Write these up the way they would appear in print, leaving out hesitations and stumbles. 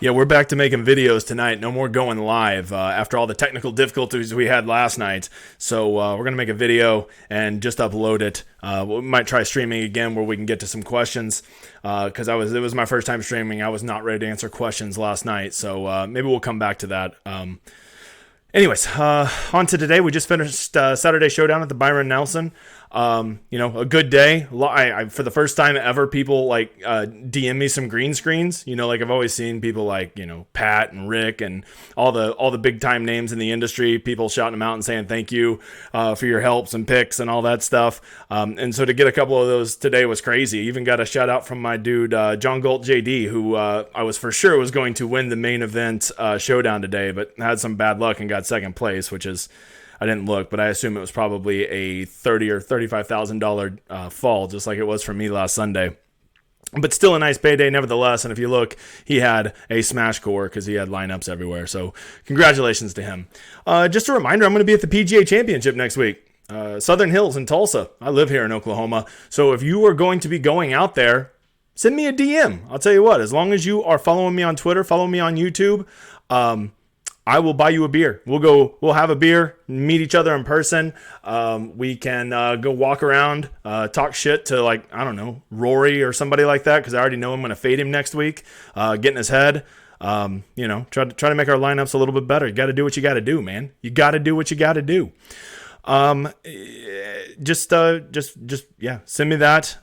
Yeah, we're back to making videos tonight. No more going live after all the technical difficulties we had last night. So we're going to make a video and just upload it. We might try streaming again where we can get to some questions because it was my first time streaming. I was not ready to answer questions last night. So maybe we'll come back to that. Anyways, on to today. We just finished Saturday Showdown at the Byron Nelson. A good day. For the first time ever, people like DM me some green screens. Like I've always seen people like, Pat and Rick and all the big time names in the industry, people shouting them out and saying thank you for your helps and picks and all that stuff. And so to get a couple of those today was crazy. Even got a shout out from my dude, John Galt JD, who I was for sure was going to win the main event Showdown today, but had some bad luck and got second place, which is, I didn't look, but I assume it was probably a $30,000 or $35,000 fall, just like it was for me last Sunday. But still a nice payday nevertheless. And if you look, he had a smash core because he had lineups everywhere. So congratulations to him. Just a reminder, I'm going to be at the PGA Championship next week. Southern Hills in Tulsa. I live here in Oklahoma. So if you are going to be going out there, send me a DM. I'll tell you what, as long as you are following me on Twitter, follow me on YouTube, I will buy you a beer. We'll have a beer, meet each other in person. We can go walk around, talk shit to I don't know, Rory or somebody like that, because I already know I'm going to fade him next week, get in his head. Try to make our lineups a little bit better. You got to do what you got to do, man. You got to do what you got to do. Just send me that.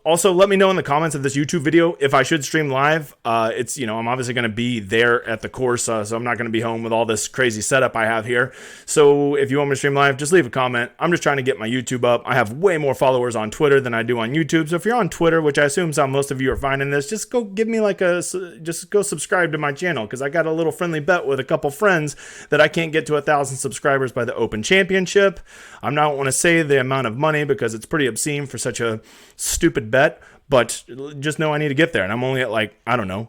Also let me know in the comments of this YouTube video if I should stream live. I'm obviously going to be there at the course, so I'm not going to be home with all this crazy setup I have here. So if you want me to stream live, just leave a comment. I'm just trying to get my YouTube up. I have way more followers on Twitter than I do on YouTube. So if you're on Twitter, which I assume is how most of you are finding this, just go give me just go subscribe to my channel, because I got a little friendly bet with a couple friends that I can't get to 1,000 subscribers by the Open Championship. I don't want to say the amount of money because it's pretty obscene for such a stupid bet, but just know I need to get there. And I'm only at a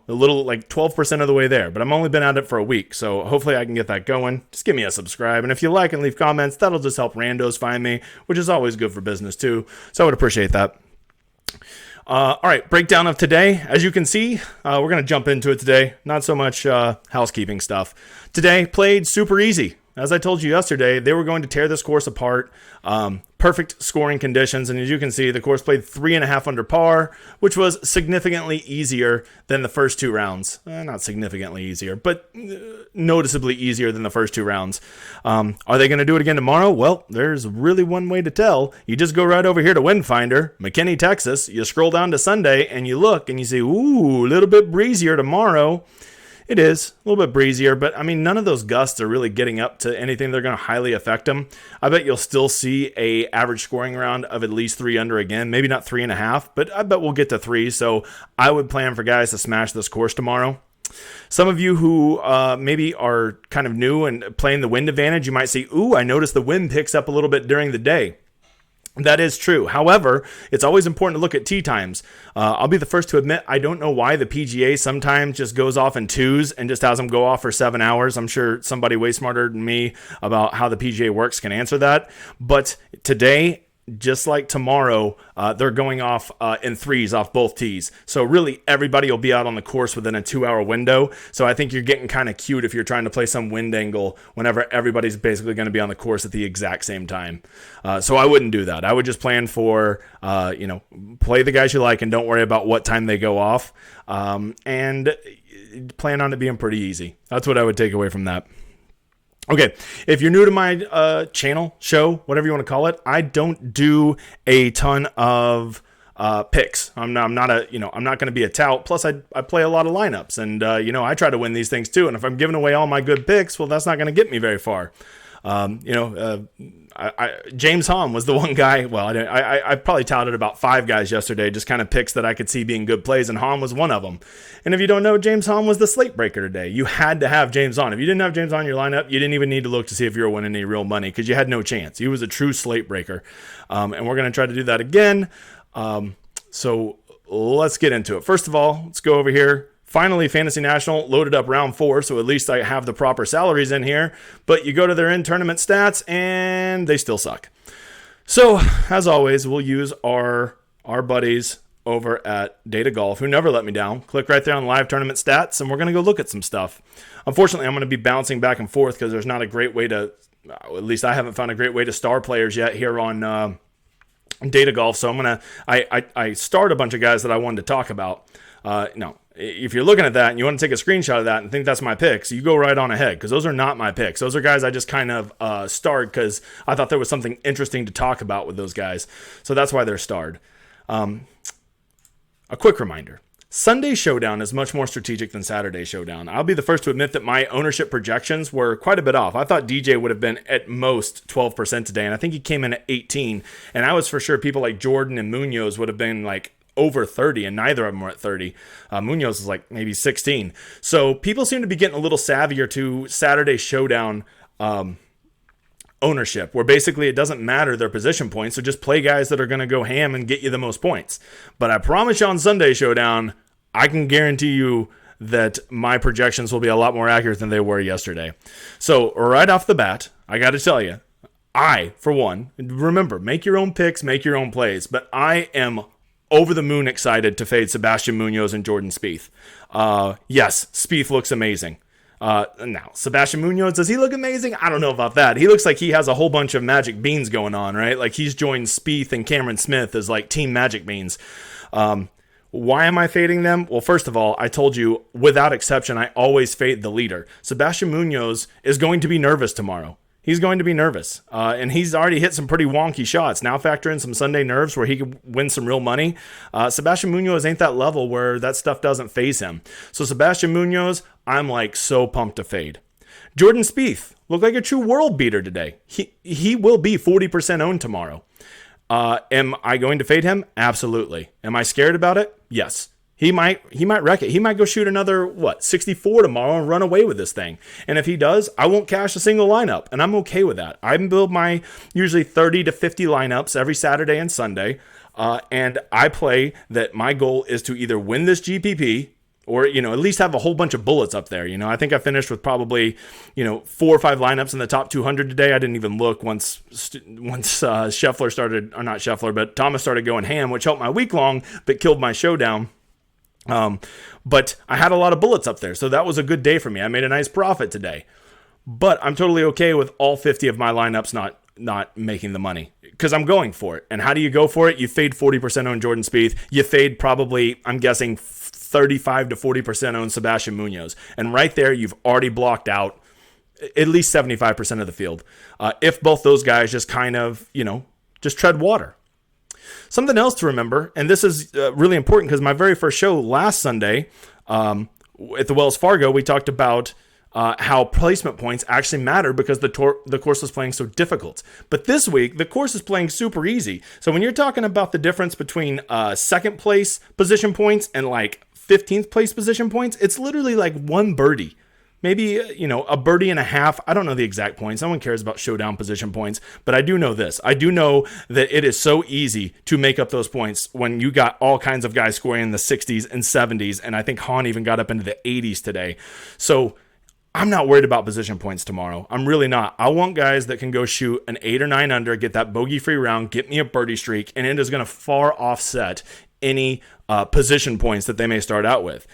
little 12% of the way there, but I've only been at it for a week. So hopefully I can get that going. Just give me a subscribe. And if you like and leave comments, that'll just help randos find me, which is always good for business too. So I would appreciate that. All right, breakdown of today. As you can see, we're going to jump into it today. Not so much housekeeping stuff. Today played super easy. As I told you yesterday, they were going to tear this course apart. Perfect scoring conditions. And as you can see, the course played 3.5 under par, which was significantly easier than the first two rounds. Not significantly easier, but noticeably easier than the first two rounds. Are they going to do it again tomorrow? Well, there's really one way to tell. You just go right over here to Windfinder, McKinney, Texas. You scroll down to Sunday and you look and you see, ooh, a little bit breezier tomorrow. It is a little bit breezier, but none of those gusts are really getting up to anything they're going to highly affect them. I bet you'll still see a average scoring round of at least 3 under again, maybe not 3.5, but I bet we'll get to 3. So I would plan for guys to smash this course tomorrow. Some of you who maybe are kind of new and playing the wind advantage, you might see, ooh, I noticed the wind picks up a little bit during the day. That is true. However, it's always important to look at tee times. I'll be the first to admit, I don't know why the PGA sometimes just goes off in twos and just has them go off for 7 hours. I'm sure somebody way smarter than me about how the PGA works can answer that. But today, just like tomorrow, they're going off in threes off both tees. So really, everybody will be out on the course within a 2-hour window. So I think you're getting kind of cute if you're trying to play some wind angle whenever everybody's basically going to be on the course at the exact same time. So I wouldn't do that. I would just plan for, play the guys you like and don't worry about what time they go off. And plan on it being pretty easy. That's what I would take away from that. Okay, if you're new to my channel, show, whatever you want to call it, I don't do a ton of picks. I'm not going to be a tout. Plus, I play a lot of lineups, and I try to win these things too. And if I'm giving away all my good picks, well, that's not going to get me very far. James Hom was the one guy. Well, I probably touted about 5 guys yesterday, just kind of picks that I could see being good plays, and Hom was one of them. And if you don't know, James Hom was the slate breaker today. You had to have James on. If you didn't have James on your lineup, you didn't even need to look to see if you were winning any real money because you had no chance. He was a true slate breaker, and we're going to try to do that again. So let's get into it. First of all, let's go over here. Finally, Fantasy National loaded up round 4, so at least I have the proper salaries in here. But you go to their in-tournament stats, and they still suck. So, as always, we'll use our buddies over at Data Golf, who never let me down. Click right there on live tournament stats, and we're going to go look at some stuff. Unfortunately, I'm going to be bouncing back and forth because there's not a great way to, at least I haven't found a great way to star players yet here on Data Golf. So I'm going to, I starred a bunch of guys that I wanted to talk about. No, if you're looking at that and you want to take a screenshot of that and think that's my picks, you go right on ahead, because those are not my picks. Those are guys I just kind of starred because I thought there was something interesting to talk about with those guys. So that's why they're starred. A quick reminder. Sunday Showdown is much more strategic than Saturday Showdown. I'll be the first to admit that my ownership projections were quite a bit off. I thought DJ would have been at most 12% today, and I think he came in at 18. And I was for sure people like Jordan and Munoz would have been like over 30, and neither of them were at 30. Munoz is like maybe 16. So people seem to be getting a little savvier to Saturday Showdown ownership, where basically it doesn't matter their position points, so just play guys that are going to go ham and get you the most points. But I promise you on Sunday Showdown, I can guarantee you that my projections will be a lot more accurate than they were yesterday. So right off the bat, I got to tell you, I, for one, remember, make your own picks, make your own plays, but I am over the moon excited to fade Sebastian Munoz and Jordan Spieth. Yes, Spieth looks amazing. Now, Sebastian Munoz, does he look amazing? I don't know about that. He looks like he has a whole bunch of magic beans going on, right? Like he's joined Spieth and Cameron Smith as like team magic beans. Why am I fading them? Well, first of all, I told you, without exception, I always fade the leader. Sebastian Munoz is going to be nervous tomorrow. He's going to be nervous, and he's already hit some pretty wonky shots. Now factor in some Sunday nerves where he could win some real money. Sebastian Munoz ain't that level where that stuff doesn't faze him. So Sebastian Munoz, I'm like so pumped to fade. Jordan Spieth looked like a true world beater today. He will be 40% owned tomorrow. Am I going to fade him? Absolutely. Am I scared about it? Yes. He might wreck it. He might go shoot another, 64 tomorrow and run away with this thing. And if he does, I won't cash a single lineup, and I'm okay with that. I build my usually 30 to 50 lineups every Saturday and Sunday, and I play that my goal is to either win this GPP or, at least have a whole bunch of bullets up there. I think I finished with probably, 4 or 5 lineups in the top 200 today. I didn't even look once Scheffler started, or not Scheffler, but Thomas started going ham, which helped my week long, but killed my Showdown. But I had a lot of bullets up there, so that was a good day for me. I made a nice profit today. But I'm totally okay with all 50 of my lineups not making the money, because I'm going for it. And how do you go for it? You fade 40% on Jordan Spieth. You fade probably, I'm guessing, 35 to 40% on Sebastian Munoz. And right there, you've already blocked out at least 75% of the field. If both those guys just kind of, just tread water. Something else to remember, and this is really important because my very first show last Sunday at the Wells Fargo, we talked about how placement points actually matter because the course was playing so difficult. But this week, the course is playing super easy. So when you're talking about the difference between second place position points and like 15th place position points, it's literally like one birdie. Maybe, a birdie and a half. I don't know the exact points. No one cares about Showdown position points. But I do know this. I do know that it is so easy to make up those points when you got all kinds of guys scoring in the 60s and 70s. And I think Hahn even got up into the 80s today. So I'm not worried about position points tomorrow. I'm really not. I want guys that can go shoot an 8 or 9 under, get that bogey-free round, get me a birdie streak, and it is going to far offset any position points that they may start out with.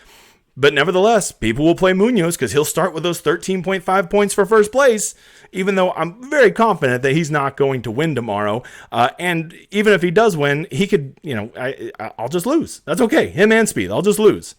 But nevertheless, people will play Munoz because he'll start with those 13.5 points for first place, even though I'm very confident that he's not going to win tomorrow. And even if he does win, he could, I'll just lose. That's okay. Him and Spieth, I'll just lose.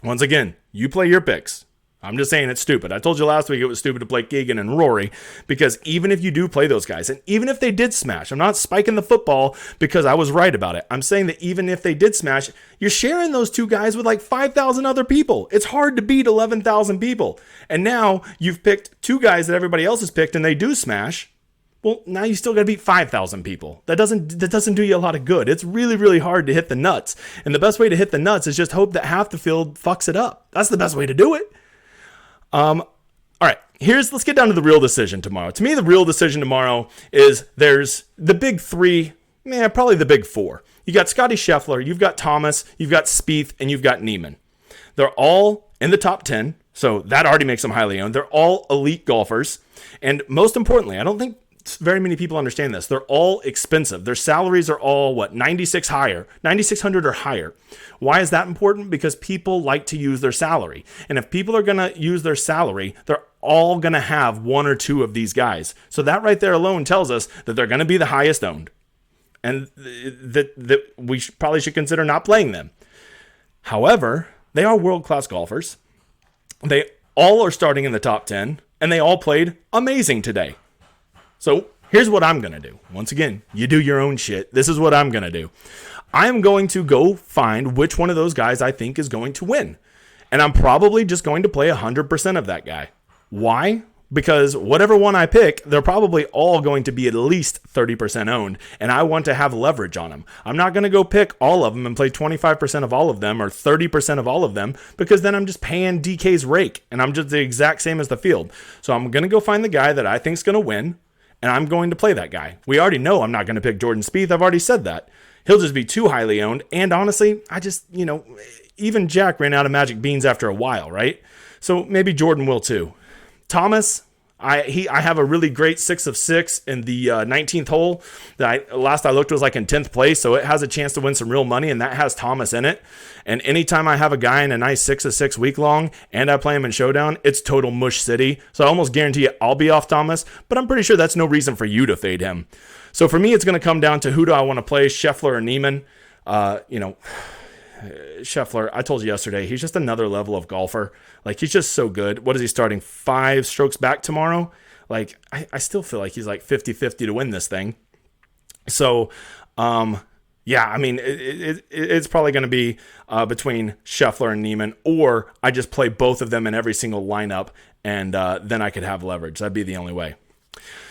Once again, you play your picks. I'm just saying it's stupid. I told you last week it was stupid to play Keegan and Rory, because even if you do play those guys, and even if they did smash, I'm not spiking the football because I was right about it. I'm saying that even if they did smash, you're sharing those two guys with like 5,000 other people. It's hard to beat 11,000 people. And now you've picked two guys that everybody else has picked and they do smash. Well, now you still got to beat 5,000 people. That doesn't do you a lot of good. It's really, really hard to hit the nuts. And the best way to hit the nuts is just hope that half the field fucks it up. That's the best way to do it. All right, let's get down to the real decision tomorrow. To me, the real decision tomorrow is there's the big three, probably the big four. You got Scotty Scheffler, you've got Thomas, you've got Spieth, and you've got Niemann. They're all in the top 10, so that already makes them highly owned. They're all elite golfers. And most importantly, I don't think very many people understand this. They're all expensive. Their salaries are all, 9,600 or higher. Why is that important? Because people like to use their salary. And if people are going to use their salary, they're all going to have one or two of these guys. So that right there alone tells us that they're going to be the highest owned. And that we probably should consider not playing them. However, they are world-class golfers. They all are starting in the top 10, and they all played amazing today. So here's what I'm going to do. Once again, you do your own shit. This is what I'm going to do. I am going to go find which one of those guys I think is going to win. And I'm probably just going to play 100% of that guy. Why? Because whatever one I pick, they're probably all going to be at least 30% owned, and I want to have leverage on them. I'm not going to go pick all of them and play 25% of all of them or 30% of all of them, because then I'm just paying DK's rake, and I'm just the exact same as the field. So I'm going to go find the guy that I think is going to win, and I'm going to play that guy. We already know I'm not going to pick Jordan Spieth. I've already said that. He'll just be too highly owned, and honestly, I just, even Jack ran out of magic beans after a while, right? So maybe Jordan will too. Thomas, I have a really great 6 of 6 in the 19th hole that last I looked was like in 10th place, so it has a chance to win some real money, and that has Thomas in it. And anytime I have a guy in a nice 6 of 6 week long and I play him in Showdown, it's total mush city. So I almost guarantee I'll be off Thomas, but I'm pretty sure that's no reason for you to fade him. So for me, it's going to come down to who do I want to play, Scheffler or Neiman. Scheffler, I told you yesterday, he's just another level of golfer. Like, he's just so good. What is he starting? 5 strokes back tomorrow? Like, I still feel like he's like 50-50 to win this thing. So, yeah, I mean, it's probably going to be between Scheffler and Neiman, or I just play both of them in every single lineup, and then I could have leverage. That'd be the only way.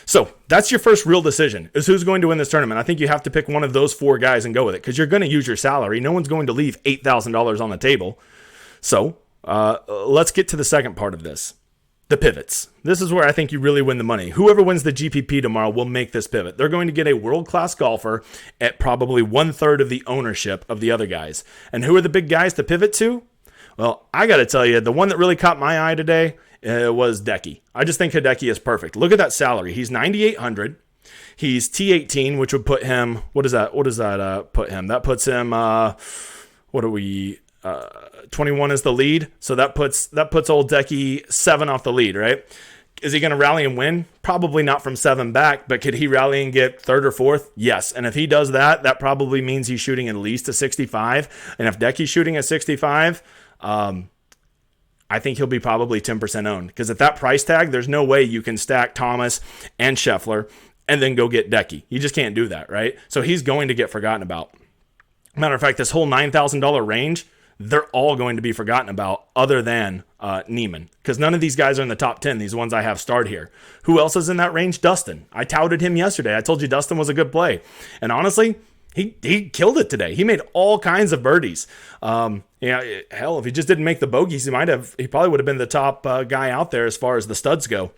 So that's your first real decision, is who's going to win this tournament. I think you have to pick one of those 4 guys and go with it, because you're going to use your salary. No one's going to leave $8,000 on the table. So let's get to the second part of this, the pivots. This is where I think you really win the money. Whoever wins the GPP tomorrow will make this pivot. They're going to get a world-class golfer at probably 1/3 of the ownership of the other guys. And who are the big guys to pivot to? Well, I got to tell you, the one that really caught my eye today was Decky. I just think Hideki is perfect. Look at that salary. He's $9,800. He's T18, which would put him, what does that put him? That puts him, 21 is the lead. So that puts old Decky 7 off the lead, right? Is he going to rally and win? Probably not from 7 back, but could he rally and get 3rd or 4th? Yes. And if he does that, that probably means he's shooting at least a 65. And if Decky's shooting a 65, I think he'll be probably 10% owned, because at that price tag, there's no way you can stack Thomas and Scheffler and then go get Decky. You just can't do that, right? So he's going to get forgotten about. Matter of fact, this whole $9,000 range, they're all going to be forgotten about other than Neiman, because none of these guys are in the top 10, these ones I have starred here. Who else is in that range? Dustin. I touted him yesterday. I told you Dustin was a good play. And honestly, he killed it today. He made all kinds of birdies. Hell, if he just didn't make the bogeys, he probably would have been the top guy out there as far as the studs go.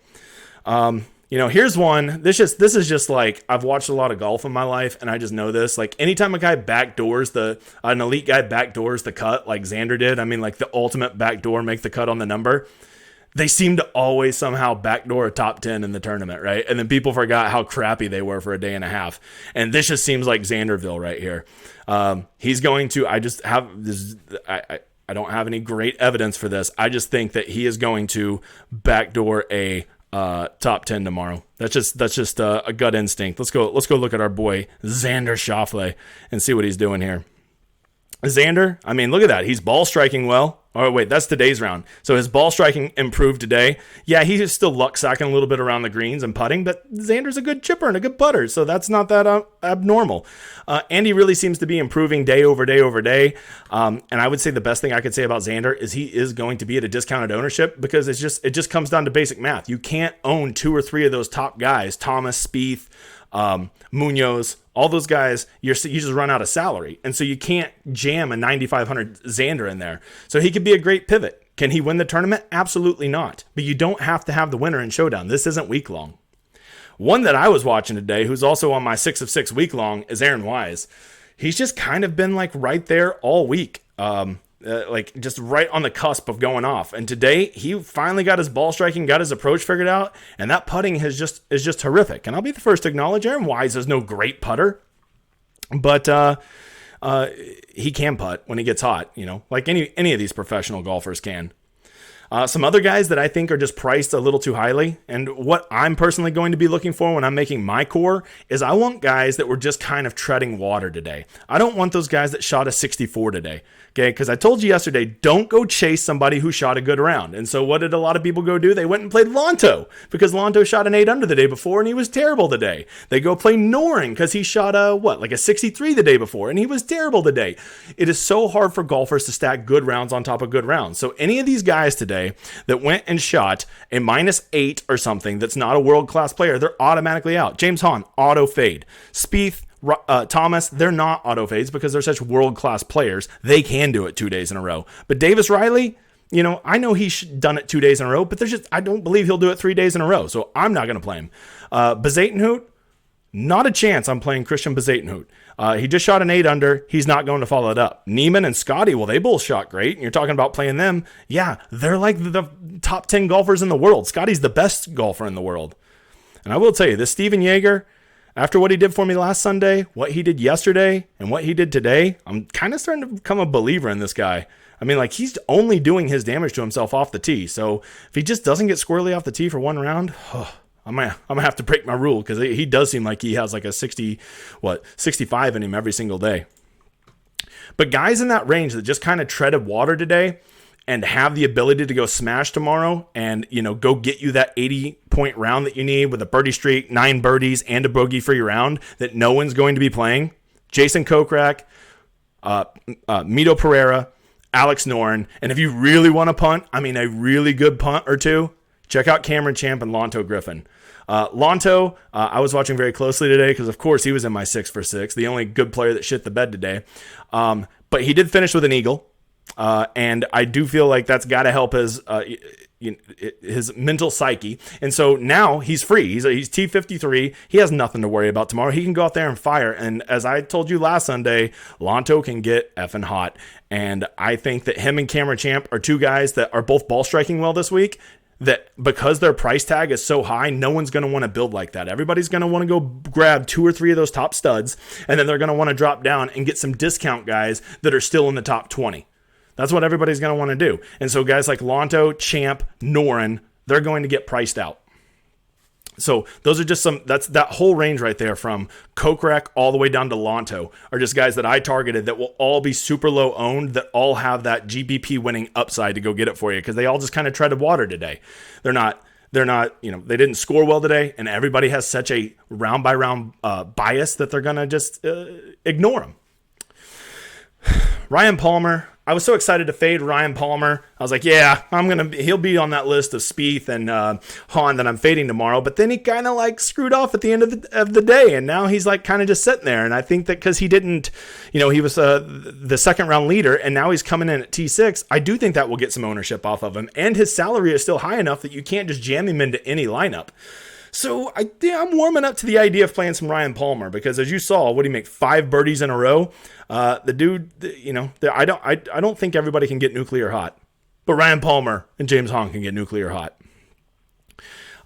Here's one. This is just like, I've watched a lot of golf in my life, and I just know this. Like, anytime a guy backdoors an elite guy backdoors the cut, like Xander did, I mean, like the ultimate backdoor, make the cut on the number, they seem to always somehow backdoor a top 10 in the tournament, right? And then people forgot how crappy they were for a day and a half. And this just seems like Xanderville right here. He's going to, I just have this, I don't have any great evidence for this. I just think that he is going to backdoor a top 10 tomorrow. That's just a gut instinct. Let's go look at our boy Xander Schauffele and see what he's doing here. Xander, I mean, look at that. He's ball striking well. Oh, wait, that's today's round. So his ball striking improved today. Yeah, he's still luck sacking a little bit around the greens and putting, but Xander's a good chipper and a good putter, so that's not that abnormal. Andy really seems to be improving day over day over day. And I would say the best thing I could say about Xander is he is going to be at a discounted ownership, because it just comes down to basic math. You can't own 2 or 3 of those top guys, Thomas, Spieth, Munoz, all those guys, you just run out of salary. And so you can't jam a 9,500 Xander in there. So he could be a great pivot. Can he win the tournament? Absolutely not. But you don't have to have the winner in Showdown. This isn't week long. One that I was watching today, who's also on my 6 of 6 week long, is Aaron Wise. He's just kind of been like right there all week. like just right on the cusp of going off. And today he finally got his ball striking, got his approach figured out, and that putting is just horrific. And I'll be the first to acknowledge Aaron Wise is no great putter, but he can putt when he gets hot, like any of these professional golfers can. Some other guys that I think are just priced a little too highly, and what I'm personally going to be looking for when I'm making my core is I want guys that were just kind of treading water today. I don't want those guys that shot a 64 today, okay? Because I told you yesterday, don't go chase somebody who shot a good round. And so what did a lot of people go do? They went and played Lonto because Lonto shot an 8 under the day before and he was terrible today. They go play Noren because he shot a 63 the day before and he was terrible today. It is so hard for golfers to stack good rounds on top of good rounds. So any of these guys today that went and shot a -8 or something that's not a world-class player, they're automatically out. James Hahn, auto fade. Spieth, Thomas, they're not auto fades because they're such world-class players. They can do it 2 days in a row. But Davis Riley, I know he's done it 2 days in a row, but I don't believe he'll do it 3 days in a row. So I'm not going to play him. Bezatenhout, not a chance I'm playing Christian Bezatenhout. He just shot an 8 under. He's not going to follow it up. Neiman and Scotty, well, they both shot great. And you're talking about playing them. Yeah, they're like the top 10 golfers in the world. Scotty's the best golfer in the world. And I will tell you, this Steven Yeager, after what he did for me last Sunday, what he did yesterday, and what he did today, I'm kind of starting to become a believer in this guy. I mean, like, he's only doing his damage to himself off the tee. So if he just doesn't get squirrely off the tee for one round, I'm gonna have to break my rule because he does seem like he has like a 65 in him every single day. But guys in that range that just kind of treaded water today and have the ability to go smash tomorrow and, go get you that 80-point round that you need with a birdie streak, 9 birdies, and a bogey-free round that no one's going to be playing. Jason Kokrak, Mito Pereira, Alex Noren. And if you really want to punt, a really good punt or two, check out Cameron Champ and Lonto Griffin. Lonto, I was watching very closely today because, of course, he was in my 6 for 6, the only good player that shit the bed today. But he did finish with an eagle, and I do feel like that's got to help his mental psyche. And so now he's free. He's T53. He has nothing to worry about tomorrow. He can go out there and fire. And as I told you last Sunday, Lonto can get effing hot. And I think that him and Cameron Champ are two guys that are both ball striking well this week, that because their price tag is so high, no one's going to want to build like that. Everybody's going to want to go grab 2 or 3 of those top studs, and then they're going to want to drop down and get some discount guys that are still in the top 20. That's what everybody's going to want to do. And so guys like Lonto, Champ, Noren, they're going to get priced out. So those are just that whole range right there from Kokrak all the way down to Lonto are just guys that I targeted that will all be super low owned, that all have that GPP winning upside to go get it for you because they all just kind of treaded water today. They're not, they didn't score well today, and everybody has such a round by round bias that they're going to just ignore them. Ryan Palmer. I was so excited to fade Ryan Palmer. I was like, yeah, he'll be on that list of Spieth and Hahn that I'm fading tomorrow. But then he kind of like screwed off at the end of the day. And now he's like kind of just sitting there. And I think that because he didn't, he was the second round leader and now he's coming in at T6. I do think that will get some ownership off of him. And his salary is still high enough that you can't just jam him into any lineup. So I'm warming up to the idea of playing some Ryan Palmer because as you saw, what did he make, 5 birdies in a row? The dude, I don't think everybody can get nuclear hot, but Ryan Palmer and James Hahn can get nuclear hot.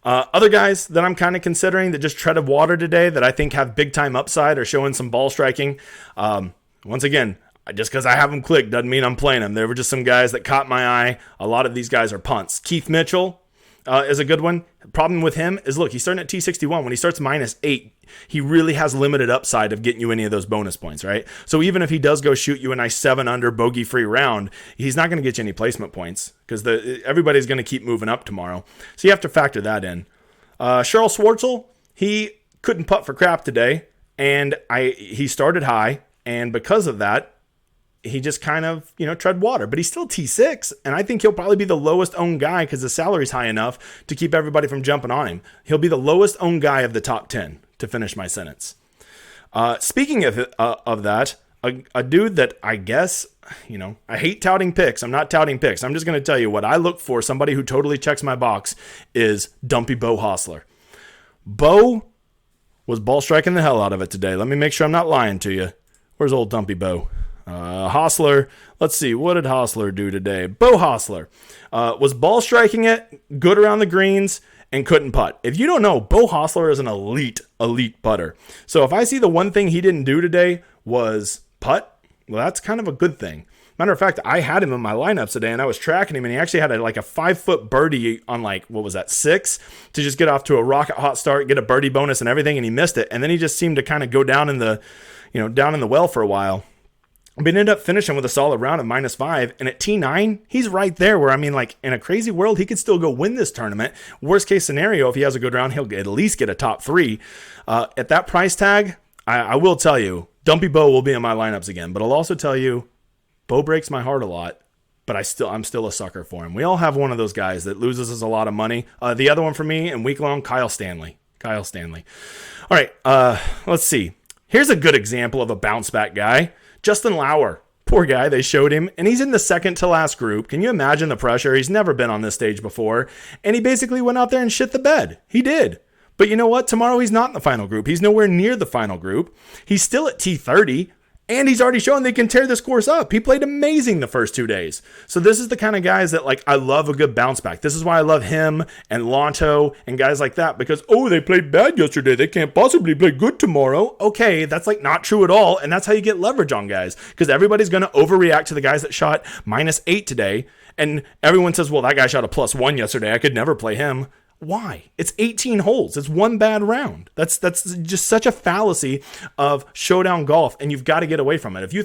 Other guys that I'm kind of considering that just treaded water today that I think have big time upside or showing some ball striking. Once again, just because I have them clicked doesn't mean I'm playing them. There were just some guys that caught my eye. A lot of these guys are punts. Keith Mitchell is a good one. Problem with him is, look, he's starting at T61. When he starts -8, he really has limited upside of getting you any of those bonus points, right? So even if he does go shoot you a nice 7 under bogey-free round, he's not going to get you any placement points because everybody's going to keep moving up tomorrow. So you have to factor that in. Cheryl Schwartzel, he couldn't putt for crap today, and he started high, and because of that, he just kind of, tread water, but he's still T6. And I think he'll probably be the lowest owned guy because the salary's high enough to keep everybody from jumping on him. He'll be the lowest owned guy of the top 10 to finish my sentence. Speaking of that, a dude that I guess, I hate touting picks. I'm not touting picks. I'm just going to tell you what I look for. Somebody who totally checks my box is Dumpy Bo Hostler. Bo was ball striking the hell out of it today. Let me make sure I'm not lying to you. Where's old Dumpy Bo? Hostler. Let's see. What did Hostler do today? Bo Hostler was ball striking it, good around the greens, and couldn't putt. If you don't know, Bo Hostler is an elite putter. So if I see the one thing he didn't do today was putt, well, that's kind of a good thing. Matter of fact, I had him in my lineups today, and I was tracking him, and he actually had a 5-foot birdie on 6 to just get off to a rocket hot start, get a birdie bonus and everything, and he missed it. And then he just seemed to kind of go down in the well for a while. But ended up finishing with a solid round of -5, and at T9, he's right there where, in a crazy world, he could still go win this tournament. Worst case scenario, if he has a good round, he'll at least get a top 3. At that price tag, I will tell you, Dumpy Bo will be in my lineups again, but I'll also tell you, Bo breaks my heart a lot, but I'm still a sucker for him. We all have one of those guys that loses us a lot of money. The other one for me in week long, Kyle Stanley. All right, let's see. Here's a good example of a bounce back guy. Justin Lauer. Poor guy, they showed him, and he's in the second to last group. Can you imagine the pressure? He's never been on this stage before, and he basically went out there and shit the bed. He did. But you know what? Tomorrow he's not in the final group. He's nowhere near the final group. He's still at T30. And he's already shown they can tear this course up. He played amazing the first 2 days. So this is the kind of guys that I love a good bounce back. This is why I love him and Lonto and guys like that because, they played bad yesterday. They can't possibly play good tomorrow. Okay, that's not true at all. And that's how you get leverage on guys because everybody's going to overreact to the guys that shot -8 today. And everyone says, well, that guy shot a +1 yesterday. I could never play him. Why? It's 18 holes. It's one bad round. That's just such a fallacy of showdown golf, and you've got to get away from it. If you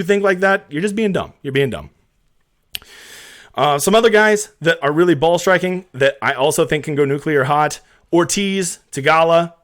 think like that, you're just being dumb. You're being dumb. Some other guys that are really ball striking that I also think can go nuclear hot. Ortiz, Tagala,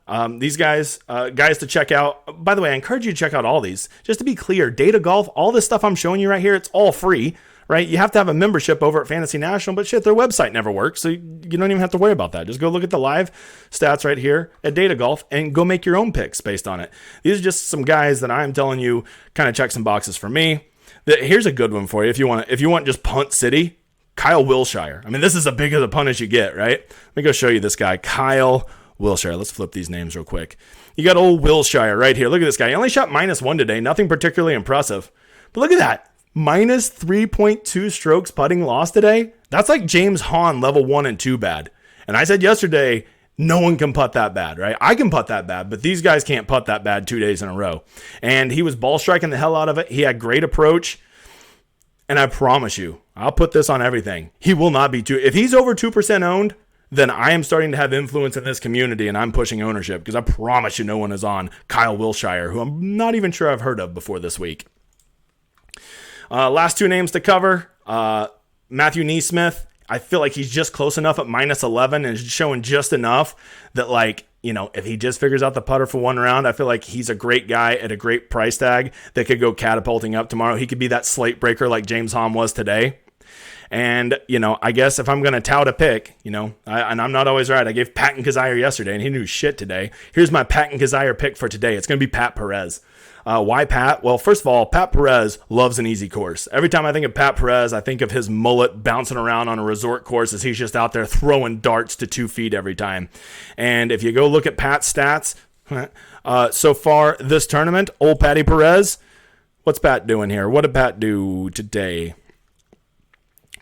these guys to check out. By the way, I encourage you to check out all these. Just to be clear, Data Golf, all this stuff I'm showing you right here, it's all free. Right? You have to have a membership over at Fantasy National, but shit, their website never works, so you don't even have to worry about that. Just go look at the live stats right here at Data Golf and go make your own picks based on it. These are just some guys that I'm telling you kind of check some boxes for me. Here's a good one for you if you want just punt city. Kyle Wilshire. This is as big of a punt as you get, right? Let me go show you this guy, Kyle Wilshire. Let's flip these names real quick. You got old Wilshire right here. Look at this guy. He only shot -1 today. Nothing particularly impressive. But look at that. -3.2 strokes putting loss today. That's like James Hahn level 1 and 2 bad. And I said yesterday, no one can putt that bad, right? I can putt that bad, but these guys can't putt that bad 2 days in a row. And he was ball striking the hell out of it. He had great approach. And I promise you, I'll put this on everything. He will not be if he's over 2% owned, then I am starting to have influence in this community and I'm pushing ownership because I promise you no one is on Kyle Wilshire, who I'm not even sure I've heard of before this week. Last 2 names to cover. Matthew Neesmith. I feel like he's just close enough at -11 and showing just enough that if he just figures out the putter for one round, I feel like he's a great guy at a great price tag that could go catapulting up tomorrow. He could be that slate breaker like James Hahn was today. And, I guess if I'm going to tout a pick, and I'm not always right. I gave Patton Kizzire yesterday and he knew shit today. Here's my Patton Kizzire pick for today. It's going to be Pat Perez. Why Pat? Well, first of all, Pat Perez loves an easy course. Every time I think of Pat Perez, I think of his mullet bouncing around on a resort course as he's just out there throwing darts to 2 feet every time. And if you go look at Pat's stats, so far this tournament, old Patty Perez, what's Pat doing here? What did Pat do today?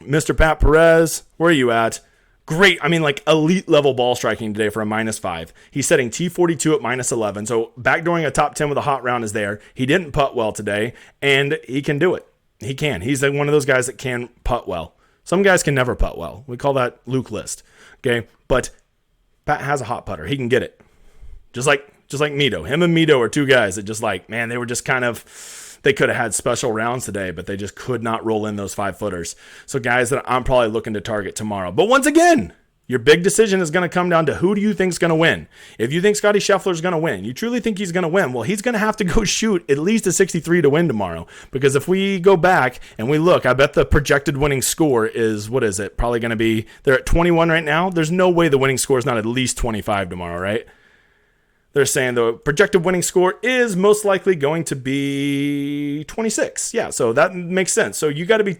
Mr. Pat Perez, where are you at? Great. Elite level ball striking today for a -5. He's setting T42 at -11. So backdooring a top 10 with a hot round is there. He didn't putt well today, and he can do it. He can. He's one of those guys that can putt well. Some guys can never putt well. We call that Luke List. Okay. But Pat has a hot putter. He can get it. Just like Mito. Him and Mito are 2 guys that they were just kind of, they could have had special rounds today, but they just could not roll in those 5-footers. So guys that I'm probably looking to target tomorrow. But once again, your big decision is going to come down to who do you think is going to win. If you think Scotty Scheffler is going to win, you truly think he's going to win, well, he's going to have to go shoot at least a 63 to win tomorrow. Because if we go back and we look, I bet the projected winning score is, what is it? Probably going to be, they're at 21 right now. There's no way the winning score is not at least 25 tomorrow, right? They're saying the projected winning score is most likely going to be 26. Yeah, so that makes sense. So you got to be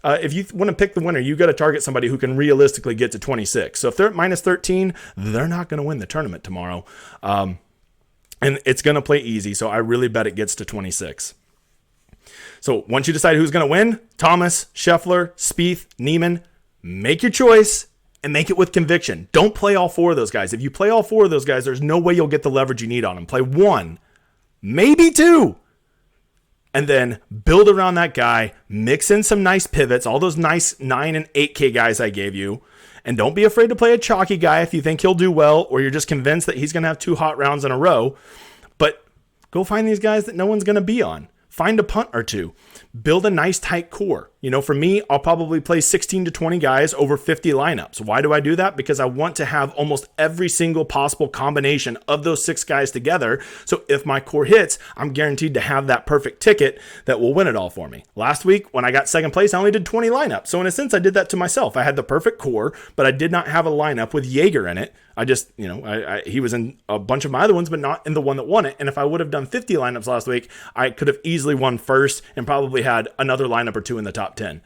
if you want to pick the winner, you got to target somebody who can realistically get to 26. So if they're at -13, they're not going to win the tournament tomorrow. And it's going to play easy, so I really bet it gets to 26. So once you decide who's going to win, Thomas, Scheffler, Spieth, Neiman, make your choice and make it with conviction. Don't play all 4 of those guys. If you play all 4 of those guys, there's no way you'll get the leverage you need on them. Play 1, maybe 2. And then build around that guy, mix in some nice pivots, all those nice 9 and 8K guys I gave you. And don't be afraid to play a chalky guy if you think he'll do well, or you're just convinced that he's going to have 2 hot rounds in a row. But go find these guys that no one's going to be on. Find a punt or 2. Build a nice tight core. For me, I'll probably play 16 to 20 guys over 50 lineups. Why do I do that? Because I want to have almost every single possible combination of those 6 guys together. So if my core hits, I'm guaranteed to have that perfect ticket that will win it all for me. Last week, when I got second place, I only did 20 lineups. So in a sense, I did that to myself. I had the perfect core, but I did not have a lineup with Jaeger in it. I just, he was in a bunch of my other ones, but not in the one that won it. And if I would have done 50 lineups last week, I could have easily won first and probably had another lineup or 2 in the top 10.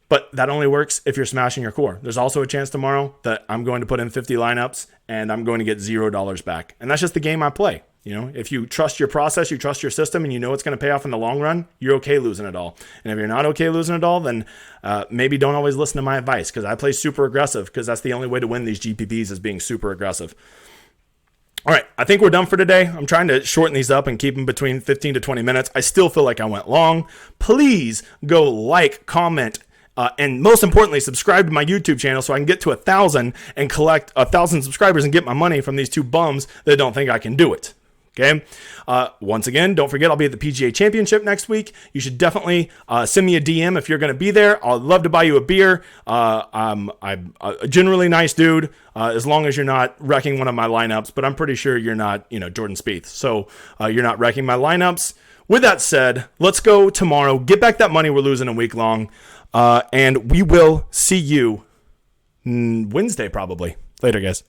But that only works if you're smashing your core. There's also a chance tomorrow that I'm going to put in 50 lineups and I'm going to get $0 back. And that's just the game I play. If you trust your process, you trust your system, and it's going to pay off in the long run, you're okay losing it all. And if you're not okay losing it all, then maybe don't always listen to my advice, because I play super aggressive, because that's the only way to win these GPPs is being super aggressive. All right, I think we're done for today. I'm trying to shorten these up and keep them between 15 to 20 minutes. I still feel like I went long. Please go like, comment, and most importantly, subscribe to my YouTube channel so I can get to 1,000 and collect 1,000 subscribers and get my money from these 2 bums that don't think I can do it. Okay. Once again, don't forget, I'll be at the PGA Championship next week. You should definitely send me a DM if you're going to be there. I'd love to buy you a beer. I'm a generally nice dude, as long as you're not wrecking one of my lineups. But I'm pretty sure you're not, Jordan Spieth. So you're not wrecking my lineups. With that said, let's go tomorrow. Get back that money we're losing a week long. And we will see you Wednesday probably. Later, guys.